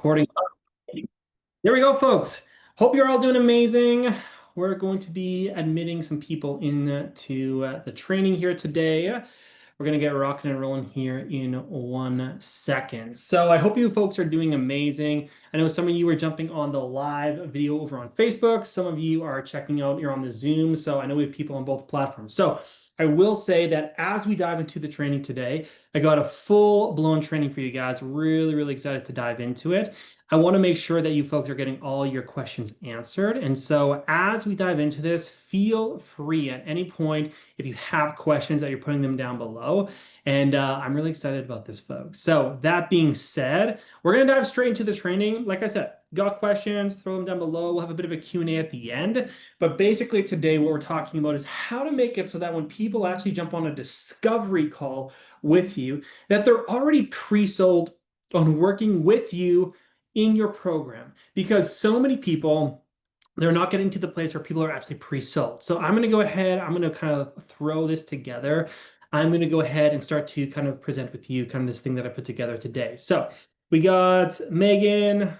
Recording. There we go, folks. Hope you're all doing amazing. We're going to be admitting some people into the training here today. We're going to get rocking and rolling here in 1 second. So I hope you folks are doing amazing. I know some of you are jumping on the live video over on Facebook. Some of you are checking out, you're on the Zoom. So I know we have people on both platforms. So I will say that as we dive into the training today, I got a full-blown training for you guys. Really, really excited to dive into it. I want to make sure that you folks are getting all your questions answered. And so as we dive into this, feel free at any point if you have questions that you're putting them down below. And I'm really excited about this, folks. So that being said, we're going to dive straight into the training. Like I said, got questions, throw them down below. We'll have a bit of a Q&A at the end. But basically today, what we're talking about is how to make it so that when people actually jump on a discovery call with you, that they're already pre-sold on working with you in your program, because so many people, they're not getting to the place where people are actually pre-sold. So I'm going to go ahead, I'm going to kind of throw this together. I'm going to go ahead and start to kind of present with you kind of this thing that I put together today. So we got Megan,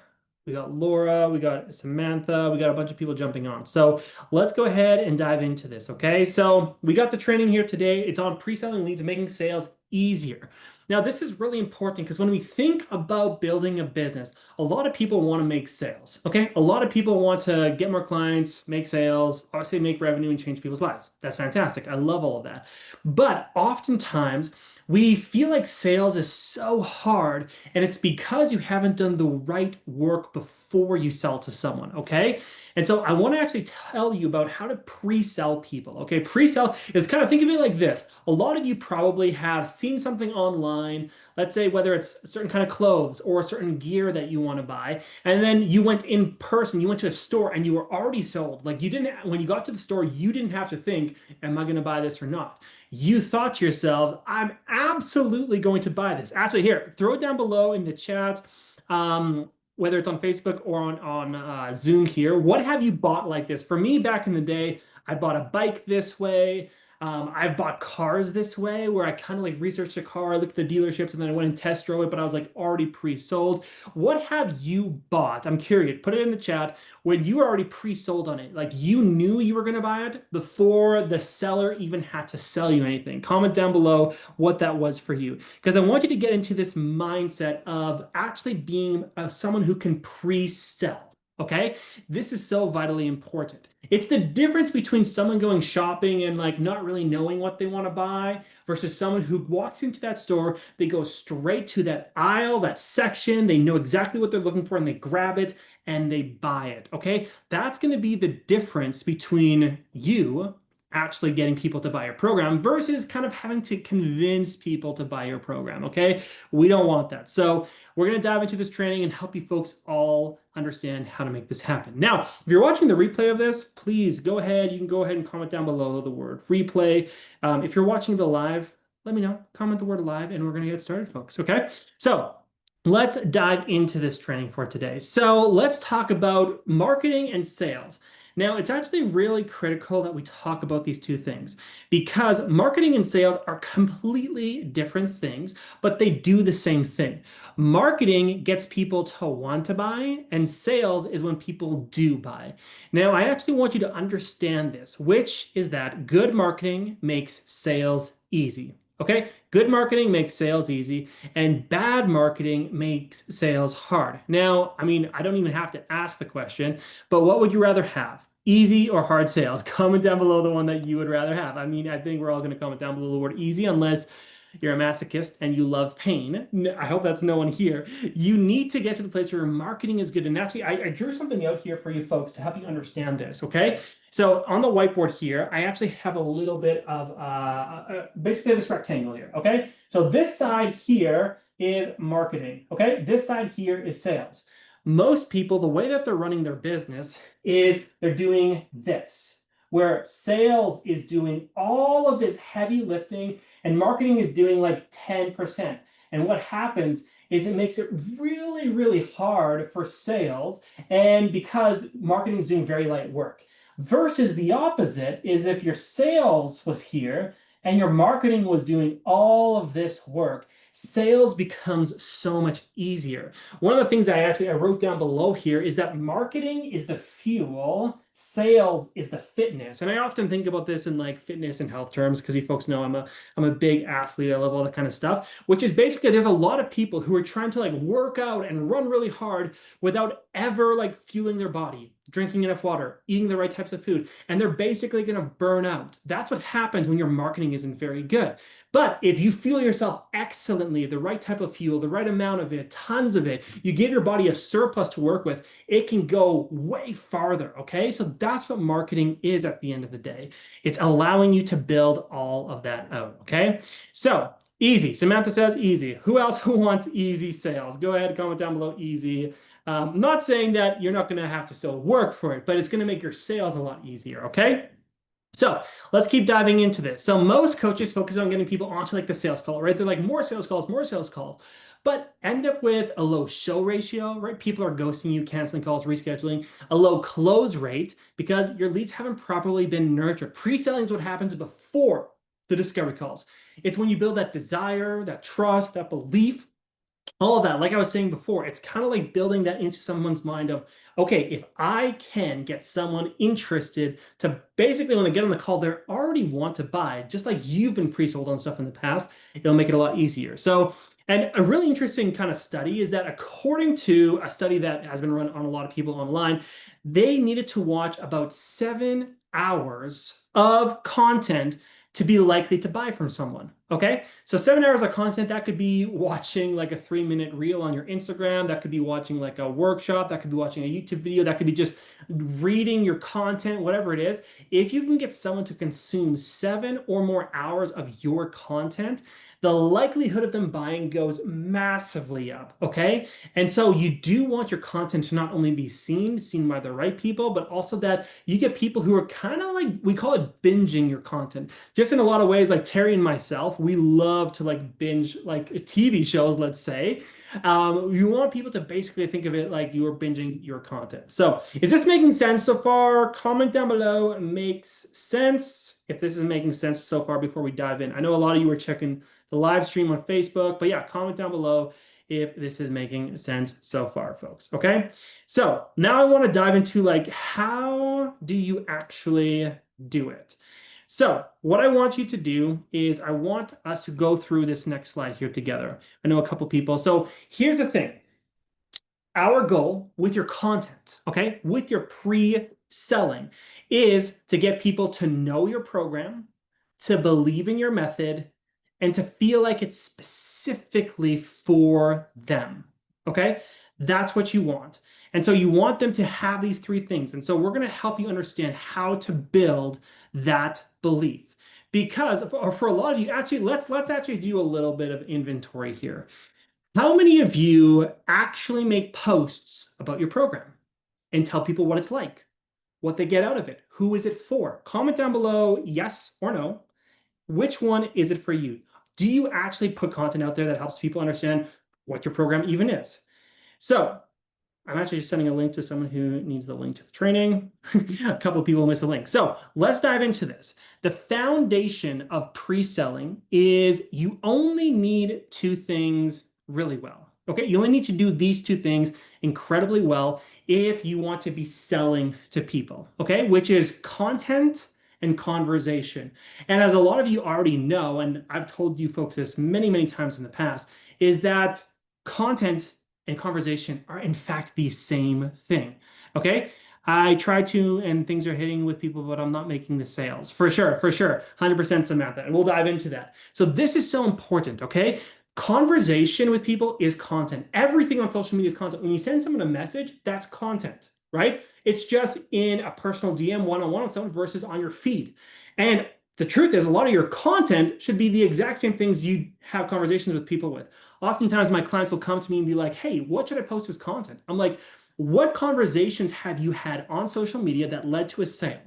we got Laura, we got Samantha, we got a bunch of people jumping on. So let's go ahead and dive into this, okay? So we got the training here today. It's on pre-selling leads, making sales easier. Now, this is really important because when we think about building a business, a lot of people want to make sales, okay? A lot of people want to get more clients, make sales, obviously make revenue and change people's lives. That's fantastic. I love all of that. But oftentimes, we feel like sales is so hard, and it's because you haven't done the right work before you sell to someone, okay? And so I want to actually tell you about how to pre-sell people, okay? Pre-sell is kind of, think of it like this. A lot of you probably have seen something online, let's say whether it's a certain kind of clothes or a certain gear that you want to buy, and then you went in person, you went to a store and you were already sold. Like you didn't, when you got to the store, you didn't have to think, am I going to buy this or not? You thought to yourselves, I'm absolutely going to buy this. Actually, here, throw it down below in the chat. Whether it's on Facebook or on Zoom here, what have you bought like this? For me, back in the day, I bought a bike this way. I've bought cars this way, where I kind of like researched a car, I looked at the dealerships, and then I went and test drove it, but I was like already pre-sold. What have you bought? I'm curious. Put it in the chat when you were already pre-sold on it. Like you knew you were going to buy it before the seller even had to sell you anything. Comment down below what that was for you, because I want you to get into this mindset of actually being someone who can pre-sell. Okay, this is so vitally important. It's the difference between someone going shopping and like not really knowing what they want to buy versus someone who walks into that store, they go straight to that aisle, that section, they know exactly what they're looking for and they grab it and they buy it. Okay, that's going to be the difference between you actually getting people to buy your program versus kind of having to convince people to buy your program. Okay, we don't want that. So we're going to dive into this training and help you folks all understand how to make this happen. Now, if you're watching the replay of this, please go ahead. You can go ahead and comment down below the word replay. If you're watching the live, let me know. Comment the word live and we're going to get started, folks. Okay, so let's dive into this training for today. So let's talk about marketing and sales. Now, it's actually really critical that we talk about these two things because marketing and sales are completely different things, but they do the same thing. Marketing gets people to want to buy, and sales is when people do buy. Now, I actually want you to understand this, which is that good marketing makes sales easy. Okay, good marketing makes sales easy, and bad marketing makes sales hard. Now, I mean, I don't even have to ask the question, but what would you rather have? Easy or hard sales? Comment down below the one that you would rather have. I mean, I think we're all going to comment down below the word easy unless you're a masochist and you love pain. I hope that's no one here. You need to get to the place where your marketing is good. And actually, I drew something out here for you folks to help you understand this, okay? So on the whiteboard here, I actually have a little bit of basically this rectangle here, okay? So this side here is marketing, okay? This side here is sales. Most people, the way that they're running their business is they're doing this, where sales is doing all of this heavy lifting and marketing is doing like 10%. And what happens is it makes it really, really hard for sales, and because marketing is doing very light work. Versus the opposite is if your sales was here and your marketing was doing all of this work, sales becomes so much easier. One of the things I wrote down below here is that marketing is the fuel, sales is the fitness. And I often think about this in like fitness and health terms because you folks know I'm a big athlete. I love all that kind of stuff, which is basically there's a lot of people who are trying to like work out and run really hard without ever like fueling their body, drinking enough water, eating the right types of food, and they're basically going to burn out. That's what happens when your marketing isn't very good. But if you fuel yourself excellently, the right type of fuel, the right amount of it, tons of it, you give your body a surplus to work with, it can go way farther, okay? So that's what marketing is at the end of the day. It's allowing you to build all of that out, okay? So easy. Samantha says easy. Who else wants easy sales? Go ahead, comment down below easy. I'm not saying that you're not going to have to still work for it, but it's going to make your sales a lot easier, okay? So let's keep diving into this. So most coaches focus on getting people onto like the sales call, right? They're like more sales calls, but end up with a low show ratio, right? People are ghosting you, canceling calls, rescheduling, a low close rate because your leads haven't properly been nurtured. Pre-selling is what happens before the discovery calls. It's when you build that desire, that trust, that belief, all of that, like I was saying before, it's kind of like building that into someone's mind of, okay, if I can get someone interested to basically when they get on the call, they already want to buy, just like you've been pre-sold on stuff in the past, it'll make it a lot easier. So, and a really interesting kind of study is that according to a study that has been run on a lot of people online, they needed to watch about 7 hours of content to be likely to buy from someone. Okay, so 7 hours of content, that could be watching like a 3-minute reel on your Instagram, that could be watching like a workshop, that could be watching a YouTube video, that could be just reading your content, whatever it is. If you can get someone to consume 7 or more hours of your content, the likelihood of them buying goes massively up, okay? And so you do want your content to not only be seen by the right people, but also that you get people who are kind of like, we call it binging your content. Just in a lot of ways, like Terry and myself, we love to like binge like TV shows, let's say. You want people to basically think of it like you are binging your content. So is this making sense so far? Comment down below. It makes sense if this is making sense so far before we dive in. I know a lot of you are checking the live stream on Facebook, but yeah, comment down below if this is making sense so far, folks. Okay, so now I want to dive into like, how do you actually do it? So what I want you to do is I want us to go through this next slide here together. I know a couple people. So here's the thing. Our goal with your content, okay, with your pre-selling is to get people to know your program, to believe in your method, and to feel like it's specifically for them, okay? That's what you want. And so you want them to have these 3 things. And so we're going to help you understand how to build that belief. Because for a lot of you, actually, let's actually do a little bit of inventory here. How many of you actually make posts about your program and tell people what it's like, what they get out of it? Who is it for? Comment down below, yes or no. Which one is it for you? Do you actually put content out there that helps people understand what your program even is? So I'm actually just sending a link to someone who needs the link to the training. A couple of people missed the link. So let's dive into this. The foundation of pre-selling is you only need 2 things really well. Okay, you only need to do these 2 things incredibly well if you want to be selling to people, okay? Which is content and conversation. And as a lot of you already know, and I've told you folks this many, many times in the past, is that content and conversation are in fact the same thing, okay? I try to, and things are hitting with people, but I'm not making the sales. For sure, 100% Samantha, and we'll dive into that. So this is so important, okay? Conversation with people is content. Everything on social media is content. When you send someone a message, that's content, right? It's just in a personal DM one-on-one with someone versus on your feed. And the truth is, a lot of your content should be the exact same things you have conversations with people with. Oftentimes, my clients will come to me and be like, hey, what should I post as content? I'm like, what conversations have you had on social media that led to a sale?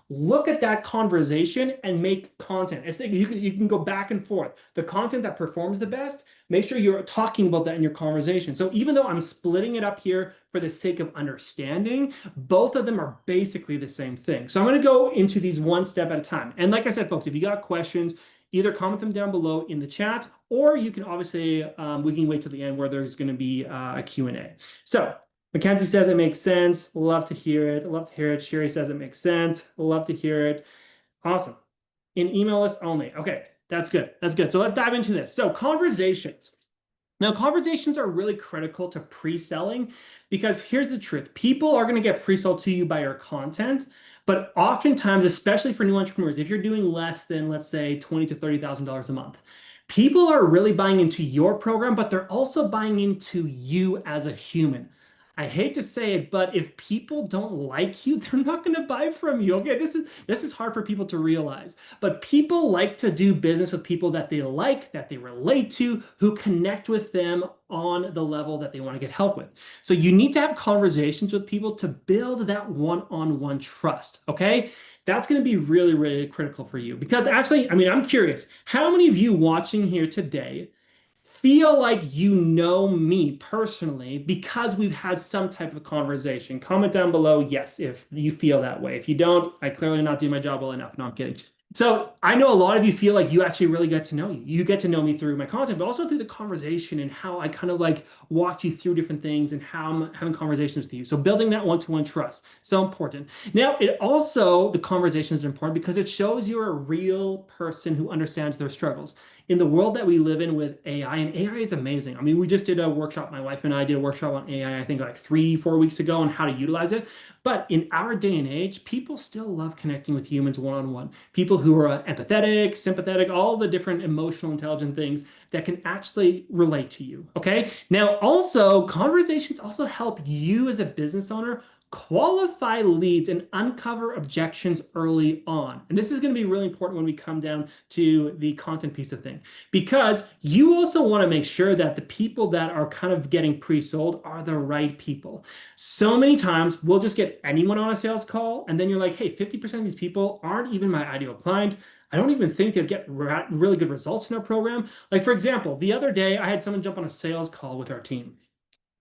Look at that conversation and make content. You can go back and forth. The content that performs the best, make sure you're talking about that in your conversation. So even though I'm splitting it up here for the sake of understanding, both of them are basically the same thing. So I'm going to go into these one step at a time. And like I said, folks, if you got questions, either comment them down below in the chat, or you can obviously, we can wait till the end where there's going to be a Q&A. So Mackenzie says it makes sense. Love to hear it. Love to hear it. Sherry says it makes sense. Love to hear it. Awesome. In email list only. Okay, that's good. That's good. So let's dive into this. So conversations. Now, conversations are really critical to pre-selling because here's the truth. People are going to get pre-sold to you by your content, but oftentimes, especially for new entrepreneurs, if you're doing less than, let's say, $20,000 to $30,000 a month, people are really buying into your program, but they're also buying into you as a human. I hate to say it, but if people don't like you, they're not going to buy from you. Okay, this is hard for people to realize. But people like to do business with people that they like, that they relate to, who connect with them on the level that they want to get help with. So you need to have conversations with people to build that one-on-one trust, okay? That's going to be really, really critical for you because actually, I mean, I'm curious, how many of you watching here today feel like you know me personally because we've had some type of conversation? Comment down below, yes, if you feel that way. If you don't, I clearly not do my job well enough. No, I'm kidding. So I know a lot of you feel like you actually really get to know you. You get to know me through my content, but also through the conversation and how I kind of like walk you through different things and how I'm having conversations with you. So building that one-to-one trust, so important. Now, it also, the conversations are important because it shows you're a real person who understands their struggles. In the world that we live in with AI, and AI is amazing. I mean, we just did a workshop, my wife and I did a workshop on AI, I think like 3-4 weeks ago on how to utilize it. But in our day and age, people still love connecting with humans one-on-one. People who are empathetic, sympathetic, all the different emotional, intelligent things that can actually relate to you, okay? Now, also, conversations also help you as a business owner qualify leads and uncover objections early on. And this is going to be really important when we come down to the content piece of thing, because you also want to make sure that the people that are kind of getting pre-sold are the right people. So many times we'll just get anyone on a sales call and then you're like, hey, 50% of these people aren't even my ideal client. I don't even think they'd get really good results in our program. Like, for example, the other day I had someone jump on a sales call with our team.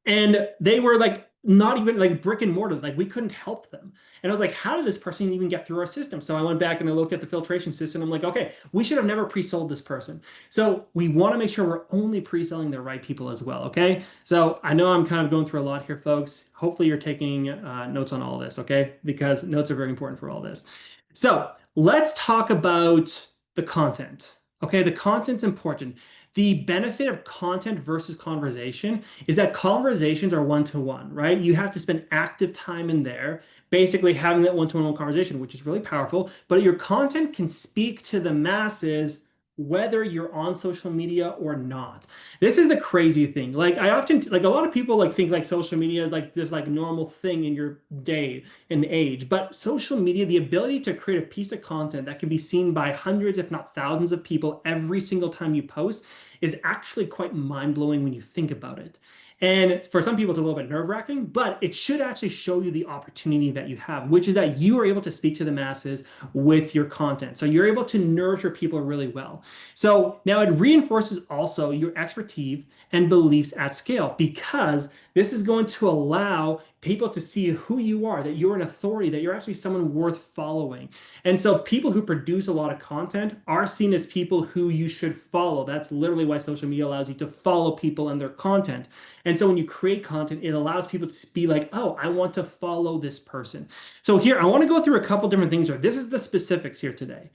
And they were like, not even like brick and mortar, like we couldn't help them. And I was like, how did this person even get through our system? So I went back and I looked at the filtration system. I'm like, okay, we should have never pre-sold this person. So we want to make sure we're only pre-selling the right people as well, okay? So I know I'm kind of going through a lot here, folks. Hopefully you're taking notes on all this, okay? Because notes are very important for all this. So let's talk about the content, okay? The content's important. The benefit of content versus conversation is that conversations are one-to-one, right? You have to spend active time in there, basically having that one-to-one conversation, which is really powerful, but your content can speak to the masses whether you're on social media or not. This is the crazy thing. Like I often, like a lot of people like think like social media is like this like normal thing in your day and age, but social media, the ability to create a piece of content that can be seen by hundreds, if not thousands of people every single time you post is actually quite mind-blowing when you think about it. And for some people, it's a little bit nerve-wracking, but it should actually show you the opportunity that you have, which is that you are able to speak to the masses with your content. So you're able to nurture people really well. So now it reinforces also your expertise and beliefs at scale, because this is going to allow people to see who you are, that you're an authority, that you're actually someone worth following. And so people who produce a lot of content are seen as people who you should follow. That's literally why social media allows you to follow people and their content. And so when you create content, it allows people to be like, oh, I want to follow this person. So here, I want to go through a couple different things here. This is the specifics here today.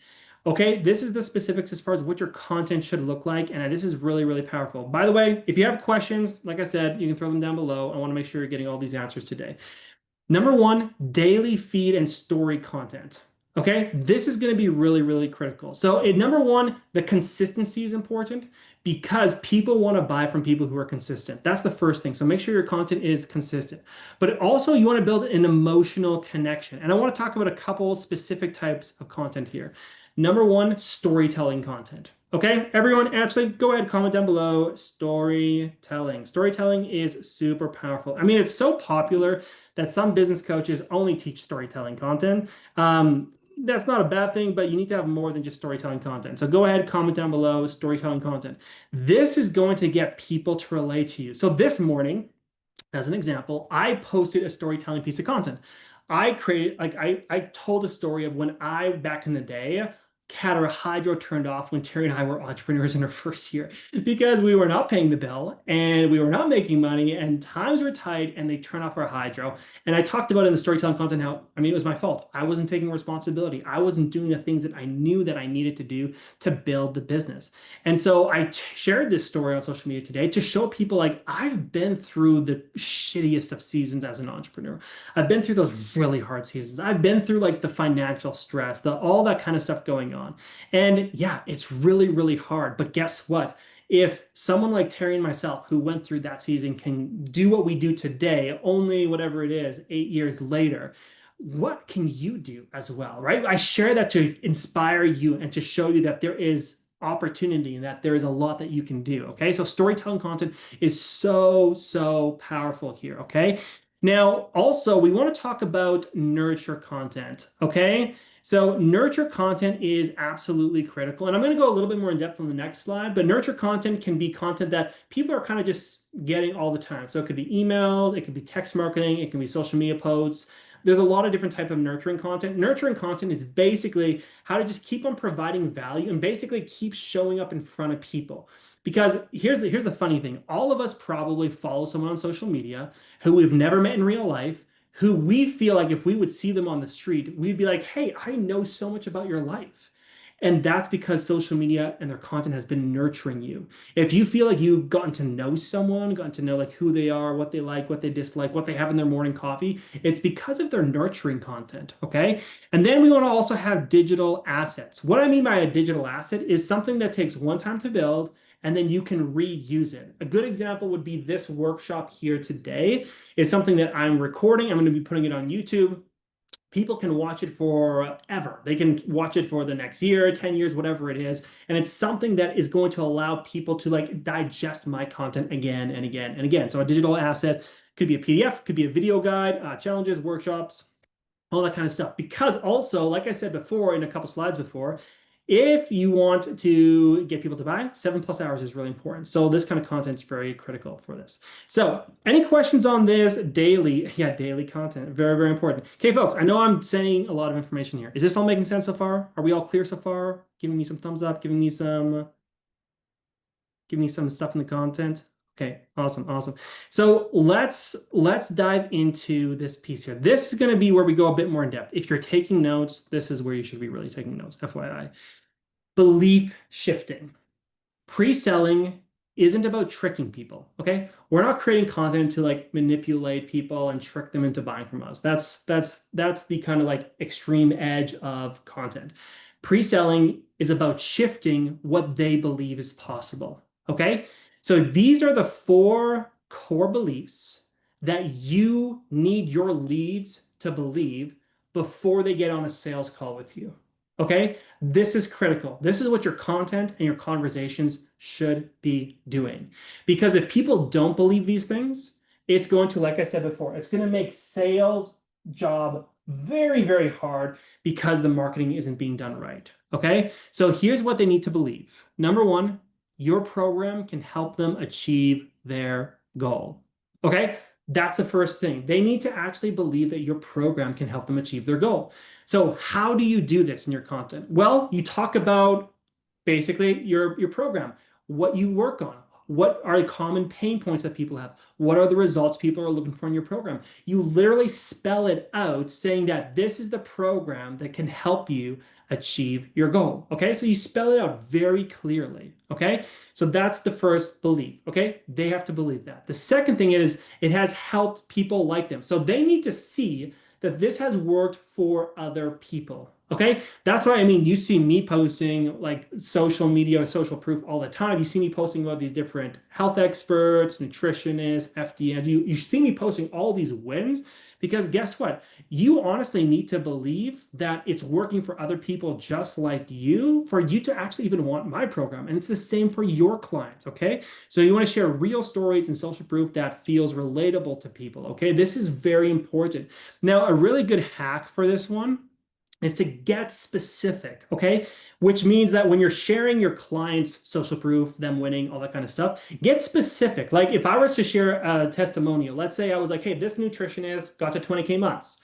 Okay, this is the specifics as far as what your content should look like, and this is really, really powerful. By the way, if you have questions, like I said, you can throw them down below. I want to make sure you're getting all these answers today. Number one, daily feed and story content. Okay, this is going to be really, really critical. So number one, the consistency is important because people want to buy from people who are consistent. That's the first thing. So make sure your content is consistent. But also you want to build an emotional connection. And I want to talk about a couple specific types of content here. Number one, storytelling content. Okay, everyone, actually go ahead, comment down below, storytelling. Storytelling is super powerful. I mean, it's so popular that some business coaches only teach storytelling content. That's not a bad thing, but you need to have more than just storytelling content. So go ahead, comment down below, storytelling content. This is going to get people to relate to you. So this morning, as an example, I posted a storytelling piece of content. I created, like, I told a story of when I, back in the day, hydro turned off when Terry and I were entrepreneurs in our first year because we were not paying the bill and we were not making money and times were tight and they turned off our hydro. And I talked about in the storytelling content how, I mean, it was my fault. I wasn't taking responsibility. I wasn't doing the things that I knew that I needed to do to build the business. And so I shared this story on social media today to show people like I've been through the shittiest of seasons as an entrepreneur. I've been through those really hard seasons. I've been through like the financial stress, the all that kind of stuff going on. And yeah, it's really, really hard. But guess what? If someone like Terry and myself who went through that season can do what we do today, only whatever it is, 8 years later, what can you do as well, right? I share that to inspire you and to show you that there is opportunity and that there is a lot that you can do. Okay. So storytelling content is so, so powerful here. Okay. Now, also, we want to talk about nurture content. Okay. So nurture content is absolutely critical. And I'm going to go a little bit more in depth on the next slide, but nurture content can be content that people are kind of just getting all the time. So it could be emails, it could be text marketing, it can be social media posts. There's a lot of different type of nurturing content. Nurturing content is basically how to just keep on providing value and basically keep showing up in front of people. Because here's the funny thing. All of us probably follow someone on social media who we've never met in real life, who we feel like if we would see them on the street, we'd be like, hey, I know so much about your life. And that's because social media and their content has been nurturing you. If you feel like you've gotten to know someone, gotten to know like who they are, what they like, what they dislike, what they have in their morning coffee, it's because of their nurturing content, okay? And then we want to also have digital assets. What I mean by a digital asset is something that takes one time to build and then you can reuse it. A good example would be this workshop here today is something that I'm recording. I'm going to be putting it on YouTube. People can watch it forever. They can watch it for the next year, 10 years, whatever it is. And it's something that is going to allow people to like digest my content again and again and again. So a digital asset could be a PDF, could be a video guide, challenges, workshops, all that kind of stuff. Because also, like I said before in a couple slides before, if you want to get people to buy, 7+ hours is really important. So this kind of content is very critical for this. So any questions on this daily? Yeah, daily content, very, very important. Okay, folks, I know I'm saying a lot of information here. Is this all making sense so far? Are we all clear so far? Giving me some thumbs up, giving me some stuff in the content. Okay, awesome, awesome. So let's dive into this piece here. This is going to be where we go a bit more in depth. If you're taking notes, this is where you should be really taking notes, FYI. Belief shifting. Pre-selling isn't about tricking people, okay? We're not creating content to like manipulate people and trick them into buying from us. That's the kind of like extreme edge of content. Pre-selling is about shifting what they believe is possible, okay? So these are the 4 core beliefs that you need your leads to believe before they get on a sales call with you. Okay, this is critical. This is what your content and your conversations should be doing. Because if people don't believe these things, it's going to, like I said before, it's going to make sales job very, very hard because the marketing isn't being done right. Okay, so here's what they need to believe. Number 1, your program can help them achieve their goal. Okay, that's the first thing. They need to actually believe that your program can help them achieve their goal. So how do you do this in your content? Well, you talk about basically your program, what you work on, what are the common pain points that people have, what are the results people are looking for in your program. You literally spell it out saying that this is the program that can help you achieve your goal. Okay, so you spell it out very clearly. Okay, so that's the first belief. Okay, they have to believe that. The second thing is it has helped people like them. So they need to see that this has worked for other people. Okay, that's why I mean, you see me posting like social media, social proof all the time. You see me posting about these different health experts, nutritionists, FDNs. You see me posting all these wins because guess what? You honestly need to believe that it's working for other people just like you for you to actually even want my program. And it's the same for your clients. Okay, so you want to share real stories and social proof that feels relatable to people. Okay, this is very important. Now, a really good hack for this one is to get specific, okay? Which means that when you're sharing your clients' social proof, them winning, all that kind of stuff, get specific. Like if I was to share a testimonial, let's say I was like, hey, this nutritionist got to 20K months.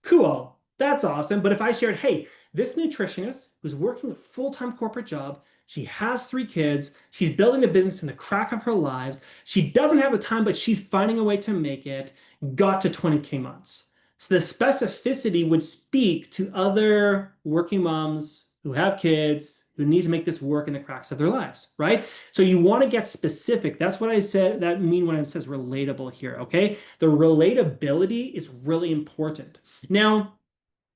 Cool. That's awesome. But if I shared, hey, this nutritionist who's working a full-time corporate job, she has 3 kids, she's building a business in the crack of her lives, she doesn't have the time, but she's finding a way to make it, got to 20K months. So the specificity would speak to other working moms who have kids who need to make this work in the cracks of their lives, right? So you want to get specific. That's what I said, that mean when it says relatable here, okay? The relatability is really important. Now,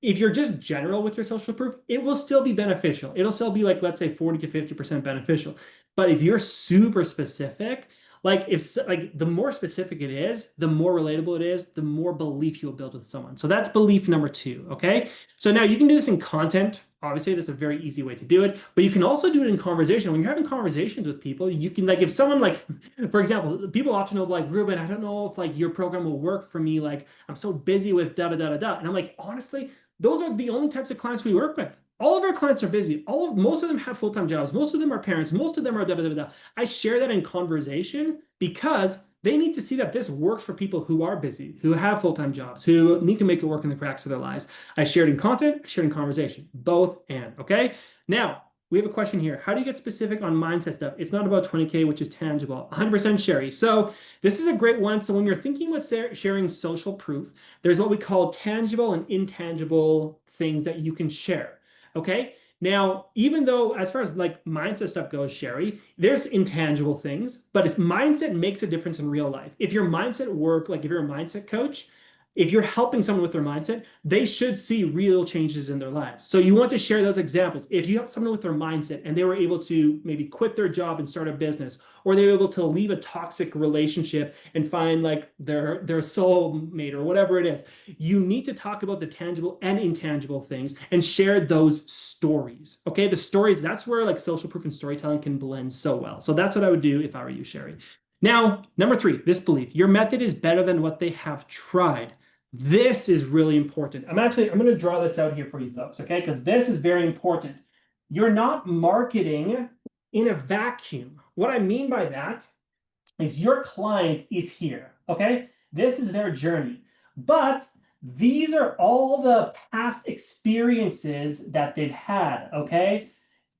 if you're just general with your social proof, it will still be beneficial. It'll still be like, let's say 40 to 50% beneficial. But if you're super specific, like if like the more specific it is, the more relatable it is, the more belief you'll build with someone. So that's belief number 2. Okay. So now you can do this in content. Obviously, that's a very easy way to do it, but you can also do it in conversation. When you're having conversations with people, you can like if someone like, for example, people often know like, Ruben, I don't know if like your program will work for me. Like I'm so busy with da da da da da. And I'm like, honestly, those are the only types of clients we work with. All of our clients are busy. Most of them have full-time jobs. Most of them are parents. Most of them are da da da da. I share that in conversation because they need to see that this works for people who are busy, who have full-time jobs, who need to make it work in the cracks of their lives. I shared in content, I shared in conversation, both and, okay? Now, we have a question here. How do you get specific on mindset stuff? It's not about 20K, which is tangible. 100% Sherry. So this is a great one. So when you're thinking about sharing social proof, there's what we call tangible and intangible things that you can share. Okay. Now, even though as far as like mindset stuff goes, Sherry, there's intangible things, but if mindset makes a difference in real life. If your mindset work, like if you're a mindset coach, if you're helping someone with their mindset, they should see real changes in their lives. So you want to share those examples. If you help someone with their mindset and they were able to maybe quit their job and start a business, or they were able to leave a toxic relationship and find like their soulmate or whatever it is, you need to talk about the tangible and intangible things and share those stories. Okay, the stories, that's where like social proof and storytelling can blend so well. So that's what I would do if I were you, Sherry. Now, number 3, this belief. Your method is better than what they have tried. This is really important. I'm going to draw this out here for you folks, okay? Because this is very important. You're not marketing in a vacuum. What I mean by that is your client is here, okay? This is their journey. But these are all the past experiences that they've had, okay?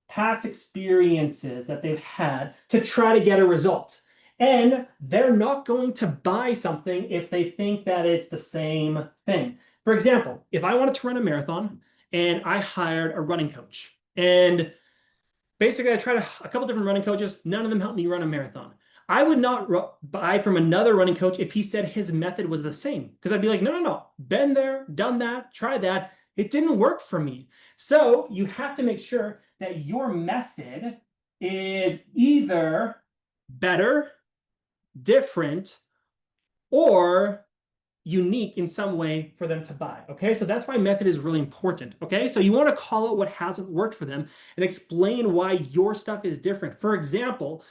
Past experiences that they've had to try to get a result. And they're not going to buy something if they think that it's the same thing. For example, if I wanted to run a marathon and I hired a running coach, and basically I tried a couple different running coaches, none of them helped me run a marathon. I would not buy from another running coach if he said his method was the same, because I'd be like, no, no, no, been there, done that, tried that. It didn't work for me. So you have to make sure that your method is either better, different, or unique in some way for them to buy. Okay, so that's why method is really important. Okay, so you want to call out what hasn't worked for them and explain why your stuff is different. For example,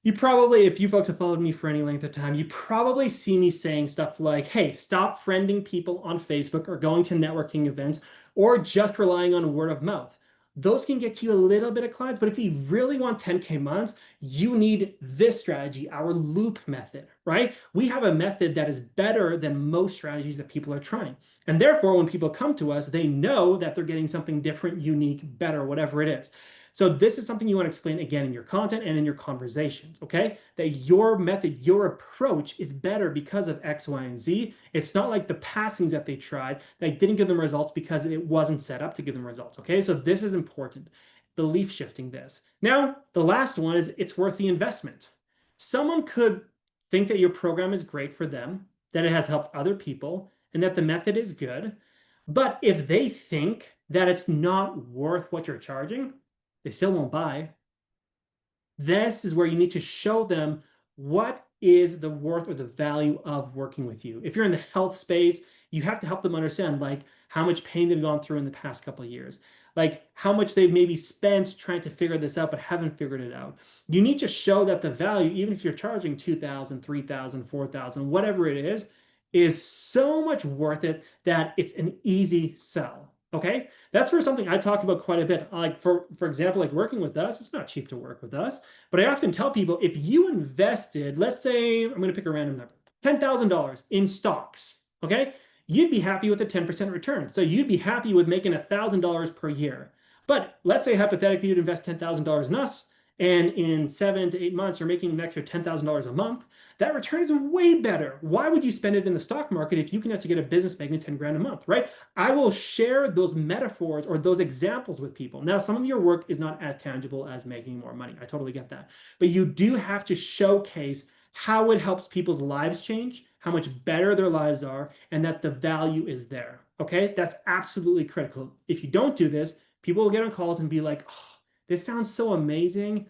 you probably, if you folks have followed me for any length of time, you probably see me saying stuff like, hey, stop friending people on Facebook or going to networking events or just relying on word of mouth. Those can get you a little bit of clients, but if you really want 10K months, you need this strategy, our loop method, right? We have a method that is better than most strategies that people are trying. And therefore, when people come to us, they know that they're getting something different, unique, better, whatever it is. So this is something you want to explain again in your content and in your conversations, okay? That your method, your approach is better because of X, Y, and Z. It's not like the passings that they tried that didn't give them results because it wasn't set up to give them results, okay? So this is important. Belief shifting this. Now, the last one is it's worth the investment. Someone could think that your program is great for them, that it has helped other people, and that the method is good. But if they think that it's not worth what you're charging, they still won't buy. This is where you need to show them what is the worth or the value of working with you. If you're in the health space, you have to help them understand like how much pain they've gone through in the past couple of years, like how much they've maybe spent trying to figure this out but haven't figured it out. You need to show that the value, even if you're charging 2,000, 3,000, 4,000, whatever it is so much worth it that it's an easy sell. Okay, that's where something I talk about quite a bit. Like for example, like working with us, it's not cheap to work with us, but I often tell people if you invested, let's say, I'm going to pick a random number, $10,000 in stocks, okay? you'd be happy with a 10% return. So you'd be happy with making $1,000 per year. But let's say hypothetically you'd invest $10,000 in us, and in 7 to 8 months, you're making an extra $10,000 a month. That return is way better. Why would you spend it in the stock market if you can actually get a business making 10 grand a month, right? I will share those metaphors or those examples with people. Now, some of your work is not as tangible as making more money. I totally get that. But you do have to showcase how it helps people's lives change, how much better their lives are, and that the value is there. Okay? That's absolutely critical. If you don't do this, people will get on calls and be like, oh, this sounds so amazing.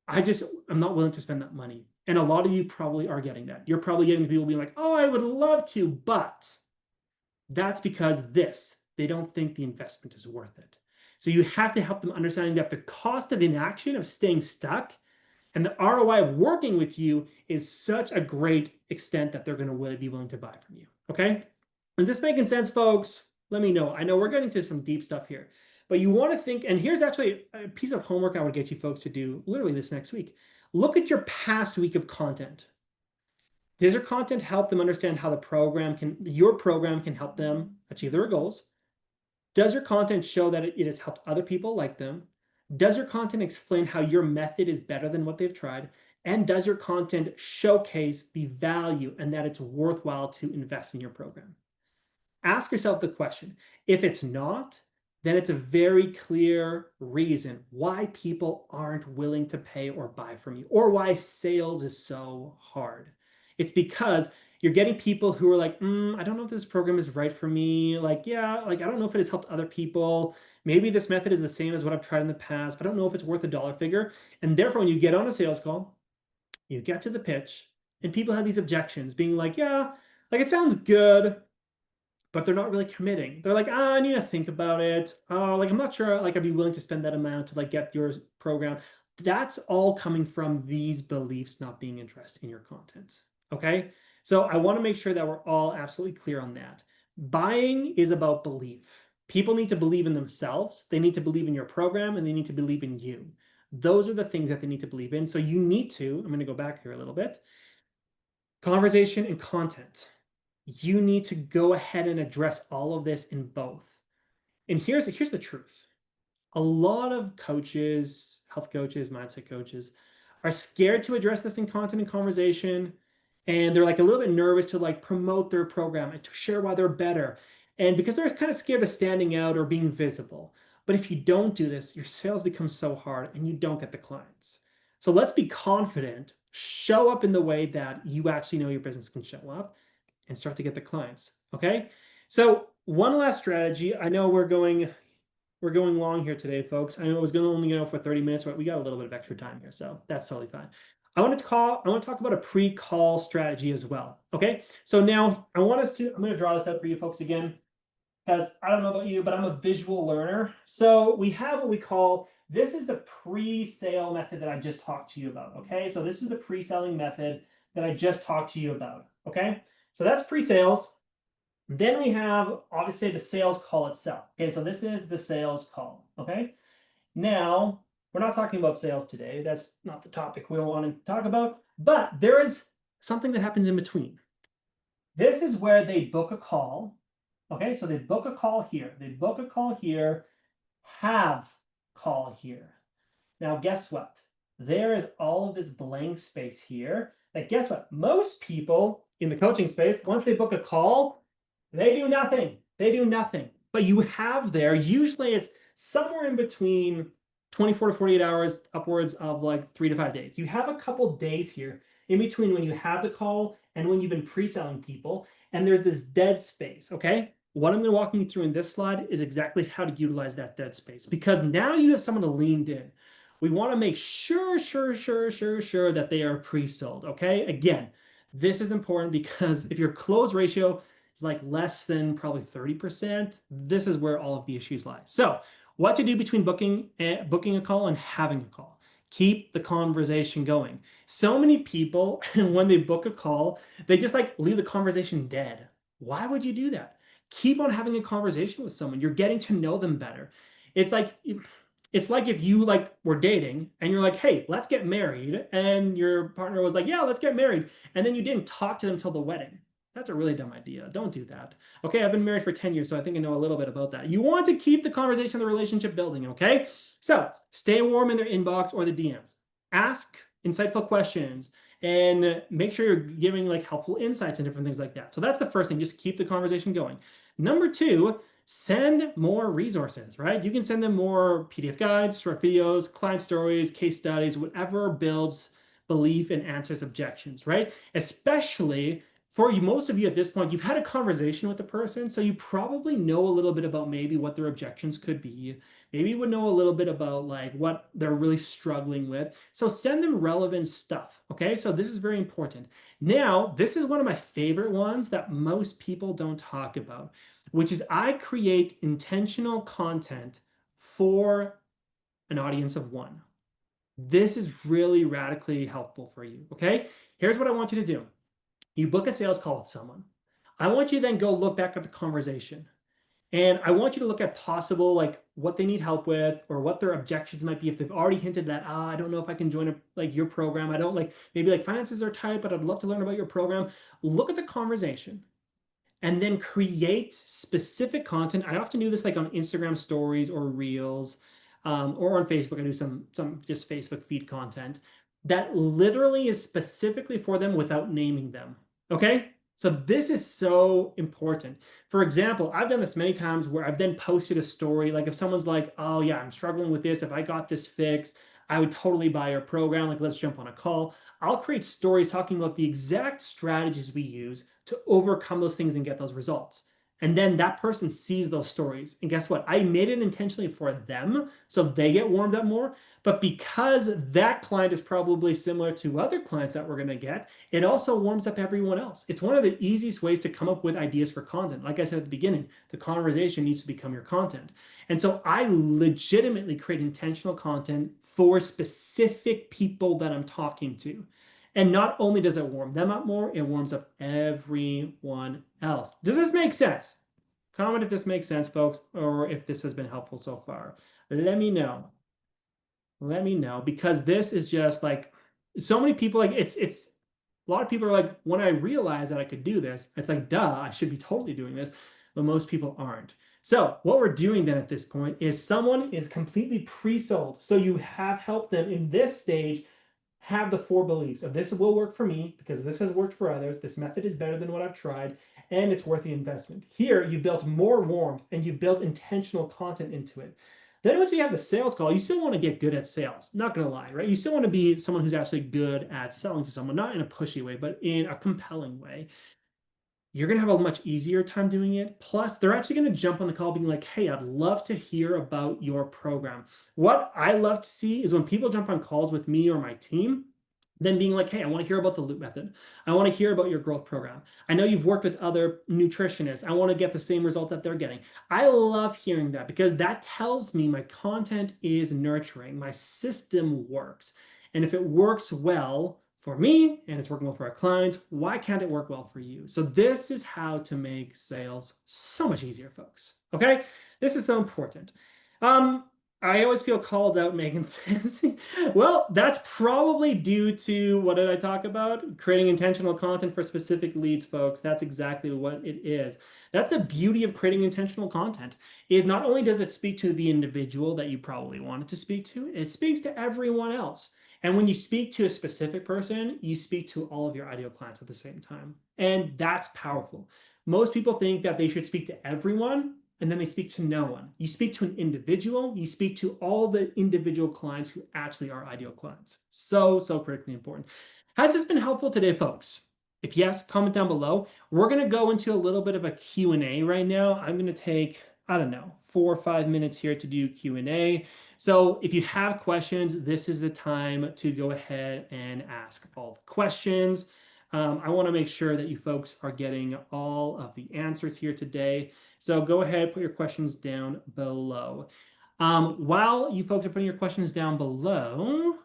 I'm not willing to spend that money. And a lot of you probably are getting that. You're probably getting people being like, oh, I would love to, but that's because they don't think the investment is worth it. So you have to help them understanding that the cost of inaction, of staying stuck, and the ROI of working with you is such a great extent that they're going to be willing to buy from you. Okay? Is this making sense, folks? Let me know. I know we're getting to some deep stuff here, but you want to think, and here's actually a piece of homework I would get you folks to do literally this next week. Look at your past week of content. Does your content help them understand how your program can help them achieve their goals? Does your content show that it has helped other people like them? Does your content explain how your method is better than what they've tried? And does your content showcase the value and that it's worthwhile to invest in your program? Ask yourself the question. If it's not, then it's a very clear reason why people aren't willing to pay or buy from you, or why sales is so hard. It's because you're getting people who are like, I don't know if this program is right for me. Like, yeah, like I don't know if it has helped other people. Maybe this method is the same as what I've tried in the past. I don't know if it's worth a dollar figure. And therefore, when you get on a sales call, you get to the pitch, and people have these objections being like, yeah, like it sounds good, but they're not really committing. They're like, I need to think about it. Like I'm not sure like I'd be willing to spend that amount to like get your program. That's all coming from these beliefs not being interested in your content. Okay? So I want to make sure that we're all absolutely clear on that. Buying is about belief. People need to believe in themselves, they need to believe in your program, and they need to believe in you. Those are the things that they need to believe in. So you need to, I'm going to go back here a little bit. Conversation and content. You need to go ahead and address all of this in both. And here's the truth. A lot of coaches, health coaches, mindset coaches are scared to address this in content and conversation. And they're like a little bit nervous to like promote their program and to share why they're better. And because they're kind of scared of standing out or being visible. But if you don't do this, your sales become so hard and you don't get the clients. So let's be confident, show up in the way that you actually know your business can show up, and start to get the clients. Okay. So one last strategy. I know we're going long here today, folks. I know it was going to only go for 30 minutes, but we got a little bit of extra time here, so that's totally fine. I want to talk about a pre-call strategy as well. Okay. So now I'm going to draw this out for you folks again, because I don't know about you, but I'm a visual learner. So we have what we call, this is the pre-sale method that I just talked to you about. Okay. So this is the pre-selling method that I just talked to you about. Okay. So that's pre-sales. Then we have obviously the sales call itself. Okay, so this is the sales call. Okay, now we're not talking about sales today. That's not the topic we want to talk about. But there is something that happens in between. This is where they book a call. Okay, so they book a call here. They book a call here. Have call here. Now, guess what? There is all of this blank space here. Like, guess what? Most people in the coaching space, once they book a call, they do nothing. They do nothing. But you have there, usually it's somewhere in between 24 to 48 hours, upwards of like 3 to 5 days. You have a couple days here in between when you have the call and when you've been pre-selling people, and there's this dead space, okay? What I'm going to walk you through in this slide is exactly how to utilize that dead space, because now you have someone to lean in. We want to make sure that they are pre-sold, okay? Again, this is important because if your close ratio is like less than probably 30%, this is where all of the issues lie. So what to do between booking a call and having a call. Keep the conversation going. So many people, when they book a call, they just like leave the conversation dead. Why would you do that? Keep on having a conversation with someone. You're getting to know them better. It's like if you like were dating and you're like, hey, let's get married. And your partner was like, yeah, let's get married. And then you didn't talk to them till the wedding. That's a really dumb idea. Don't do that. Okay, I've been married for 10 years, so I think I know a little bit about that. You want to keep the conversation, the relationship building, okay? So stay warm in their inbox or the DMs. Ask insightful questions and make sure you're giving like helpful insights and different things like that. So that's the first thing, just keep the conversation going. Number two, send more resources, right? You can send them more PDF guides, short videos, client stories, case studies, whatever builds belief and answers objections, right? Especially for you, most of you at this point, you've had a conversation with the person, so you probably know a little bit about maybe what their objections could be. Maybe you would know a little bit about like what they're really struggling with. So send them relevant stuff, okay? So this is very important. Now, this is one of my favorite ones that most people don't talk about, which is I create intentional content for an audience of one. This is really radically helpful for you, okay? Here's what I want you to do. You book a sales call with someone. I want you to then go look back at the conversation. And I want you to look at possible, like what they need help with or what their objections might be. If they've already hinted that, I don't know if I can join like your program. I don't like, maybe like finances are tight, but I'd love to learn about your program. Look at the conversation and then create specific content. I often do this like on Instagram stories or reels, or on Facebook. I do some just Facebook feed content that literally is specifically for them without naming them. Okay? So this is so important. For example, I've done this many times where I've then posted a story. Like if someone's like, oh yeah, I'm struggling with this. If I got this fixed, I would totally buy your program. Like let's jump on a call. I'll create stories talking about the exact strategies we use to overcome those things and get those results. And then that person sees those stories. And guess what? I made it intentionally for them so they get warmed up more. But because that client is probably similar to other clients that we're going to get, it also warms up everyone else. It's one of the easiest ways to come up with ideas for content. Like I said at the beginning, the conversation needs to become your content. And so I legitimately create intentional content for specific people that I'm talking to. And not only does it warm them up more, it warms up everyone else. Does this make sense? Comment if this makes sense, folks, or if this has been helpful so far. Let me know. Let me know, because this is just like so many people, like it's a lot of people are like, when I realized that I could do this, it's like, duh, I should be totally doing this, but most people aren't. So what we're doing then at this point is someone is completely pre-sold. So you have helped them in this stage have the 4 beliefs of this will work for me because this has worked for others. This method is better than what I've tried, and it's worth the investment. Here, you've built more warmth and you've built intentional content into it. Then once you have the sales call, you still want to get good at sales. Not going to lie, right? You still want to be someone who's actually good at selling to someone, not in a pushy way, but in a compelling way. You're going to have a much easier time doing it. Plus, they're actually going to jump on the call being like, hey, I'd love to hear about your program. What I love to see is when people jump on calls with me or my team, then being like, hey, I want to hear about the loop method. I want to hear about your growth program. I know you've worked with other nutritionists. I want to get the same result that they're getting. I love hearing that because that tells me my content is nurturing, my system works. And if it works well for me and it's working well for our clients, why can't it work well for you? So this is how to make sales so much easier, folks. Okay? This is so important. I always feel called out making sense. Well, that's probably due to, what did I talk about? Creating intentional content for specific leads, folks. That's exactly what it is. That's the beauty of creating intentional content, is not only does it speak to the individual that you probably wanted to speak to, it speaks to everyone else. And when you speak to a specific person, you speak to all of your ideal clients at the same time. And that's powerful. Most people think that they should speak to everyone, and then they speak to no one. You speak to an individual, you speak to all the individual clients who actually are ideal clients. So, so critically important. Has this been helpful today, folks? If yes, comment down below. We're going to go into a little bit of a Q&A right now. I'm going to take, I don't know, 4 or 5 minutes here to do Q&A. So if you have questions, this is the time to go ahead and ask all the questions. I want to make sure that you folks are getting all of the answers here today. So go ahead, put your questions down below. While you folks are putting your questions down below,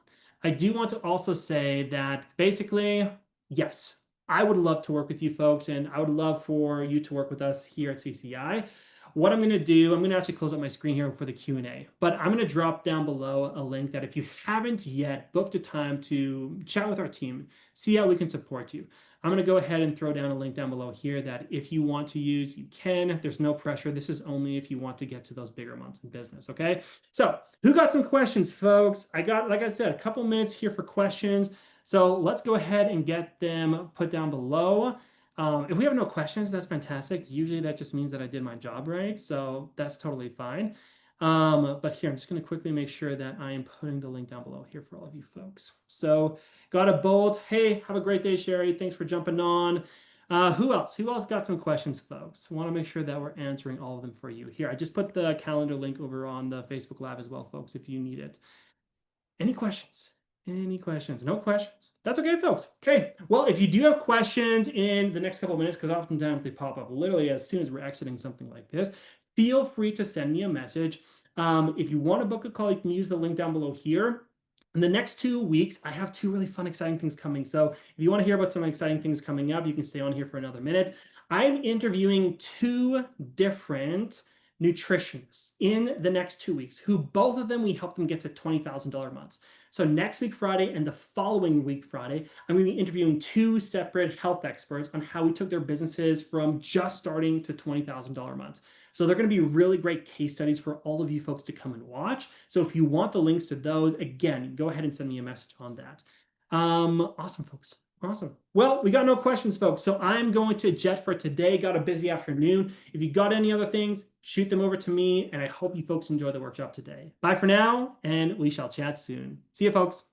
I do want to also say that basically, yes, I would love to work with you folks, and I would love for you to work with us here at CCI. What I'm going to do, I'm going to actually close up my screen here for the Q&A, but I'm going to drop down below a link that if you haven't yet booked a time to chat with our team, see how we can support you. I'm going to go ahead and throw down a link down below here that if you want to use, you can. There's no pressure. This is only if you want to get to those bigger months in business. Okay. So who got some questions, folks? I got, like I said, a couple minutes here for questions. So let's go ahead and get them put down below. If we have no questions, that's fantastic. Usually that just means that I did my job right. So that's totally fine. But here, I'm just going to quickly make sure that I am putting the link down below here for all of you folks. So got a bold, hey, have a great day, Sherry. Thanks for jumping on. Who else? Who else got some questions, folks? Want to make sure that we're answering all of them for you. Here, I just put the calendar link over on the Facebook Live as well, folks, if you need it. Any questions? Any questions? No questions. That's okay, folks. Okay. Well, if you do have questions in the next couple of minutes, because oftentimes they pop up literally as soon as we're exiting something like this, feel free to send me a message. If you want to book a call, you can use the link down below here. In the next 2 weeks, I have 2 really fun, exciting things coming. So if you want to hear about some exciting things coming up, you can stay on here for another minute. I'm interviewing 2 different nutritionists in the next 2 weeks, who both of them, we help them get to $20,000 months. So next week, Friday, and the following week, Friday, I'm going to be interviewing 2 separate health experts on how we took their businesses from just starting to $20,000 months. So they're going to be really great case studies for all of you folks to come and watch. So if you want the links to those, again, go ahead and send me a message on that. Awesome, folks. Awesome. Well, we got no questions, folks. So I'm going to jet for today. Got a busy afternoon. If you got any other things, shoot them over to me. And I hope you folks enjoy the workshop today. Bye for now, and we shall chat soon. See you, folks.